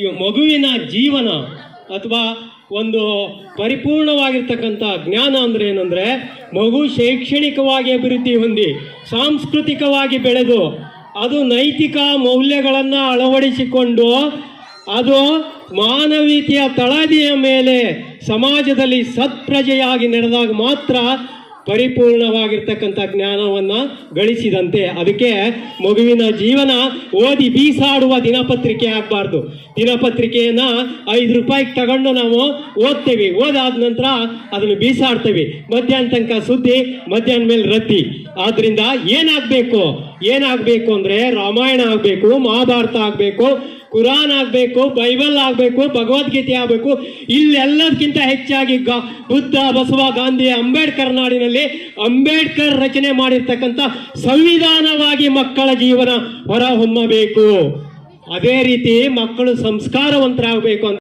ಈ ಮಗುವಿನ ಜೀವನ ಅಥವಾ ಒಂದು ಪರಿಪೂರ್ಣವಾಗಿರ್ತಕ್ಕಂಥ ಜ್ಞಾನ ಅಂದರೆ ಏನಂದರೆ, ಮಗು ಶೈಕ್ಷಣಿಕವಾಗಿ ಅಭಿವೃದ್ಧಿ ಹೊಂದಿ ಸಾಂಸ್ಕೃತಿಕವಾಗಿ ಬೆಳೆದು ಅದು ನೈತಿಕ ಮೌಲ್ಯಗಳನ್ನು ಅಳವಡಿಸಿಕೊಂಡು ಅದು ಮಾನವೀಯತೆಯ ತಳಹದಿಯ ಮೇಲೆ ಸಮಾಜದಲ್ಲಿ ಸತ್ಪ್ರಜೆಯಾಗಿ ನಡೆದಾಗ ಮಾತ್ರ ಪರಿಪೂರ್ಣವಾಗಿರ್ತಕ್ಕಂಥ ಜ್ಞಾನವನ್ನು ಗಳಿಸಿದಂತೆ. ಅದಕ್ಕೆ ಮಗುವಿನ ಜೀವನ ಓದಿ ಬೀಸಾಡುವ ದಿನಪತ್ರಿಕೆ ಆಗಬಾರ್ದು. ದಿನಪತ್ರಿಕೆಯನ್ನು 5 ರೂಪಾಯಿಗೆ ತಗೊಂಡು ನಾವು ಓದ್ತೇವೆ, ಓದಾದ ನಂತರ ಅದನ್ನು ಬೀಸಾಡ್ತೇವೆ. ಮಧ್ಯಾಹ್ನ ತನಕ ಸುದ್ದಿ, ಮಧ್ಯಾಹ್ನ ಮೇಲೆ ರದ್ದಿ. ಆದ್ದರಿಂದ ಏನಾಗಬೇಕು ಅಂದರೆ ರಾಮಾಯಣ ಆಗಬೇಕು, ಮಹಾಭಾರತ ಆಗಬೇಕು, ಕುರಾನ್ ಆಗಬೇಕು, ಬೈಬಲ್ ಆಗಬೇಕು, ಭಗವದ್ಗೀತೆ ಆಗಬೇಕು. ಇಲ್ಲೆಲ್ಲದಕ್ಕಿಂತ ಹೆಚ್ಚಾಗಿ ಬುದ್ಧ, ಬಸವ, ಗಾಂಧಿ, ಅಂಬೇಡ್ಕರ್ ನಾಡಿನಲ್ಲಿ ಅಂಬೇಡ್ಕರ್ ರಚನೆ ಮಾಡಿರ್ತಕ್ಕಂಥ ಸಂವಿಧಾನವಾಗಿ ಮಕ್ಕಳ ಜೀವನ ಹೊರ ಹೊಮ್ಮಬೇಕು. ಅದೇ ರೀತಿ ಮಕ್ಕಳು ಸಂಸ್ಕಾರವಂತರಾಗಬೇಕು ಅಂತ